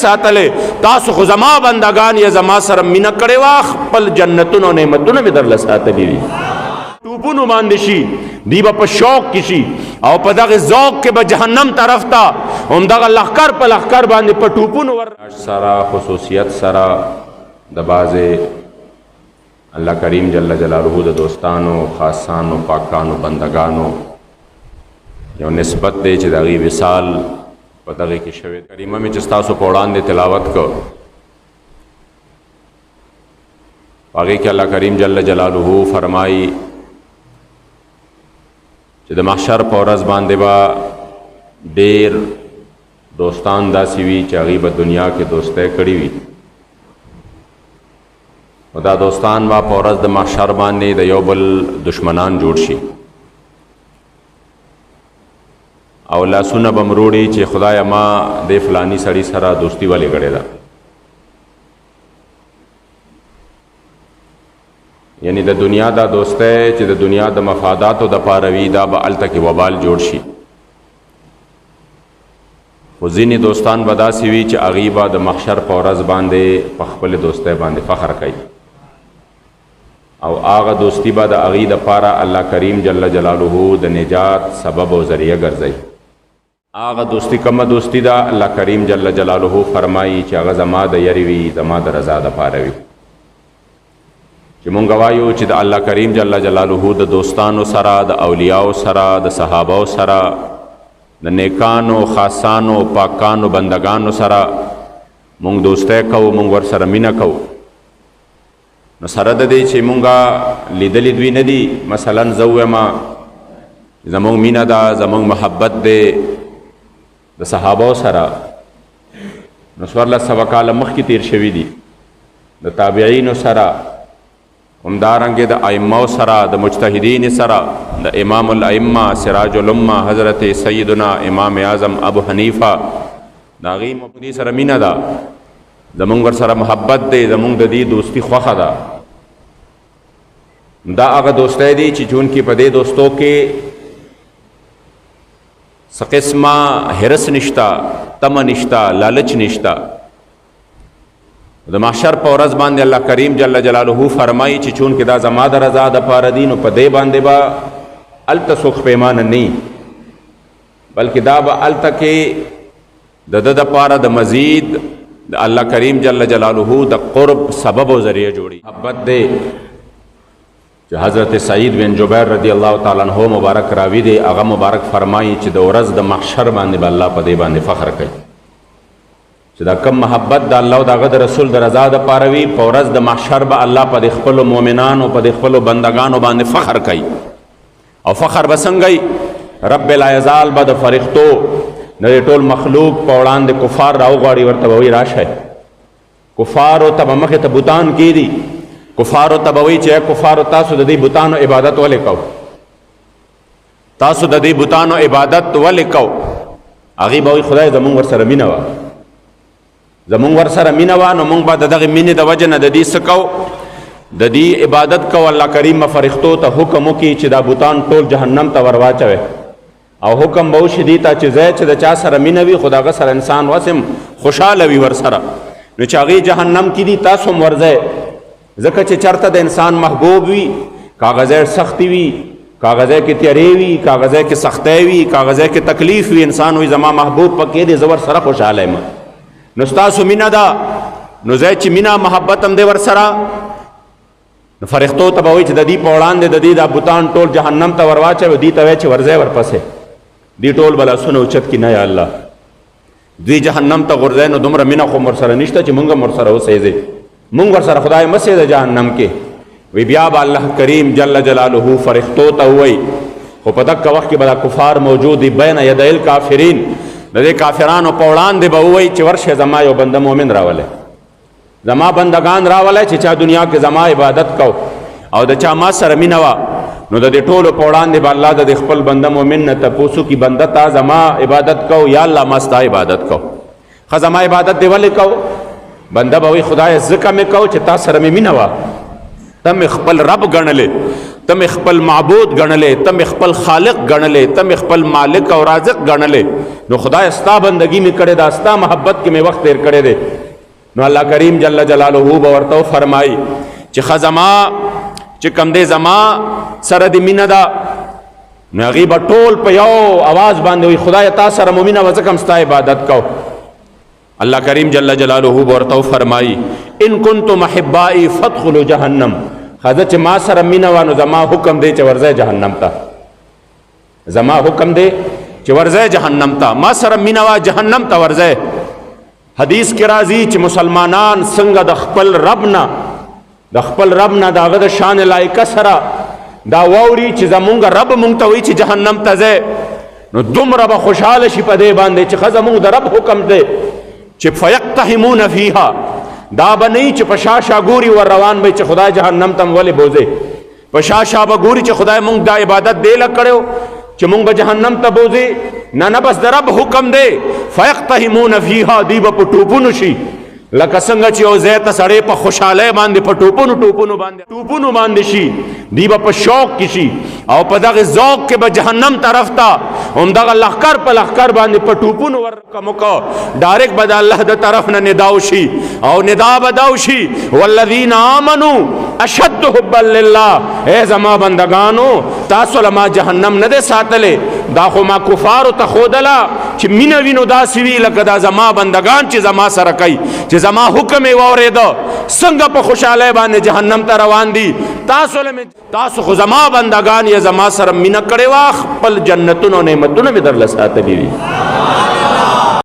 ساتلې تاسو خو زما بندگان یا زما سره مینه کړې وه خپل جنتونه او نعمتونه مې درله ساتلي دي ټوپونو باندې شي دی به په شوق کې شي او په دغه ذوق کې به جهنم طرف ته همدغه لښکر په لښکر باندې په ټوپونو ور سره خصوصیت سره د بعضې الله کریم جل جلاله د دوستانو خاصانو پاکانو بندگانو یو نسبت دی چې د هغې وصال په دغې کې شوی کریمه مې چې ستاسو په وړاندې تلاوت کړ په هغې کې الله کریم جل جلاله فرمایي چې د محشر په ورځ باندې به ډېر دوستان داسې وي چې هغې به دنیا کې دوستی کړې وي نو دا دوستان به په ورځ د محشر باندې د یو بل دشمنان جوړ شي او لاسونه به مروړي چې خدایه ما د فلاني سړي سره دوستي ولې کړې ده یعنی د دنیا دا دوستی چې د دنیا د مفاداتو د پاره وي دا به هلته کې وبال جوړ شي خو ځینې دوستان به داسې وي چې هغې به د محشر په ورځ باندې په خپلې دوستی باندې فخر کوي او هغه دوستی به د هغې دپاره الله کریم جل جلاله د نجات سبب او ذریعه ګرځوي هغه دوستی کومه دوستی ده الله کریم جل جلاله فرمایي چې هغه زما د یری وي زما د رضا دپاره وي چې مونږ وایو چې د الله کریم جل جلاله د دوستانو سره د اولیاو سره د صحابو سره د نیکانو خاصانو پاکانو بندگانو سره مونږ دوستی کوو مونږ ورسره مینه کوو نو سره د دې چې مونږه لیدلې دوی نه دي مثلا زه ویمه زمونږ مینه ده زمونږ محبت دی د صحابو سره نو څوارلس سوه کاله مخکې تیر شوي دي د تابعینو سره همدارنګې د ائمو سره د مجتهدین سره د امام الائمه سراج الامه حضرت سیدنا امام اعظم ابو حنیفه د هغې مفتی سره مینه ده زمونږ ورسره محبت دی زمونږ د دې دوستي خوښه ده دا هغه دوستی دی چې چونکې په دې دوستو کې څه قسمه حرص نشته تمه نشته لالچ نشته د محشر په ورځ باندې الله کریم جل جلاله فرمایي چې چونکې دا زما د رضا دپاره دي نو په دې باندې به هلته څوک پیمانه نه بلکې دا به هلته کې د ده دپاره د مزید د الله کریم جل جلاله د قرب سبب و ذریعه جوړي محبت دی چې حضرت سعید بن جبیر رضی الله تعالی عنہ مبارک راوی دی هغه مبارک فرمایي چې د ورځ د محشر باندې به الله په دې باندې فخر کوي چې دا کم محبت د الله او د هغه د رسول د رضا دپاره وي په ورځ د محشر به الله په د خپلو مؤمنانو په د خپلو بندګانو باندې فخر کوي او فخر به څنګه رب العزال به د فرښتو د ټول مخلوق په وړاندې کفار راوغواړي ورته به وایي راشئ کفارو ته به مخې ته بوتان کېدي کفارو ته به وایي چې کفارو تاسو د دې بوتانو عبادت ولې کو تاسو د دې بوتانو عبادت ولې کو هغې به وایي خدای زمونږ ورسره مینه وه زمونږ ورسره مینه وه نو مونږ به د دغې مینې د وجې نه د دې څه کو د دې عبادت کو الله کریم به فرښتو ته حکم وکړي چې دا بوتان ټول جهنم ته ور واچوئ او حکم به وشي دې ته چې ځای چې د چا سره مینه وي خو د هغه سره انسان وسم خوشحاله وي ورسره نو چې هغې جهنم کې دي تاسو هم ورځئ ځکه چې چېرته د انسان محبوب وي کاغذی سختی وي کاغذی کې تیارې وي کاغذی کې سختی وي کاغذی کې تکلیف وي انسان وي زما محبوب پکې دی زه ورسره خوشحاله یم نو ستاسو مینه ده نو ځای چې مینه محبت هم دی ورسره نو فرښتو ته به وایي چې د دې په وړاندې د دې دا بوتان ټول جهنم ته ور واچوي دوی ته وایي چې ورځئ ورپسې دی ټول به لاسونه اوچت کړي نه یا الله دوی جهنم ته غورځئ نو دومره مینه خو ورسره نشته چې مونږ هم ورسره اوسېږئ مونږ ورسره خدای مه سېږده جهنم کې وی بیا به الله کریم جل جلاله فرښتو ته ووایي خو په دغه وخت کې به دا کفار موجود دي بین یدی الکافرین د دې کافرانو په وړاندې به ووایي چې ورشئ زما یو بنده مؤمن راولئ زما بندگان راولئ چې چا دنیا کې زما عبادت کو او د چا ما سره مینه وه نو د دې ټولو په وړاندې به الله د خپل بنده مؤمن نه تپوس وکړي بنده تا زما عبادت کو یا الله ما ستا عبادت کو ښه زما عبادت دې ولې کو بنده به وایي خدایه ځکه مې کو چې تا سره مې مینه وه ته مې خپل رب ګڼلې تم خپل معبود ګڼلې، تم خپل خالق ګڼلې، تم خپل مالک او رازق ګڼلې، نو خدای ستا بندگی می کړې ده، ستا محبت کې می وخت تیر کړی دی. نو الله کریم جل جلاله به ورته فرمایي چې خزما چې کم دې زما سره د مینه ده، نو هغې به ټول په یو اواز باندې وي خدای تا سره مو مینه وه ځکه م ستا عبادت کو. الله کریم جل جلاله به ورته فرمایي ان کنتم احبائي فادخلوا جهنم، ښځه چې ما سره مینه وه نو زما حکم دی چې ورځئ جهنم ته، زما حکم دی چې ورځئ جهنم ته، ما سره مینه وه جهنم ته ورځئ. حدیث کې راځي چې مسلمانان څنګه د خپل رب نه د هغه د شان لایقه سره دا واوري چې زمونږ رب مونږ ته وایي چې جهنم ته ځئ، نو دومره به خوشحاله شي په دې باندې چې ښه زمونږ د رب حکم دی چې فیقتحمون فیها، دا به نه چې په شا شا ګوري ور روان به چې خدای جهنم ته ولې بوځې، په شا شا به ګوري چې خدای مونږ دا عبادت دی له کړی چې مونږ به جهنم ته بوځې، نه بس د رب حکم دی فیقتحمون فیها، دی به په ټوپونو شي لکه څنګه چې یو ځای ته سړی په خوشحالۍ باندې په ټوپونو باندې شي، دی به په شوق کې شي او په دغه ذوق کې به جهنم طرف ته همدغه لښکر په لښکر باندې په ټوپونو ورکم وکړه، ډایرکټ به د الله د طرف نه ندا وشي او ندا به دا وشي والذین آمنوا اشد حبا لله، ای زما بندگانو تاسو له ما جهنم نه دی ساتلی، دا خو ما کفارو ته ښودله چې مینه وینو داسې وي لکه دا زما بندگان چې زما سره کوي، چې زما حکم یې واورېده څنګه په خوشحالۍ باندې جهنم ته روان دي. تاسو خو زما بندگان یې زما سره مینه کړې وه، خپل جنتونه او نعمتونه مې درله ساتلي وي.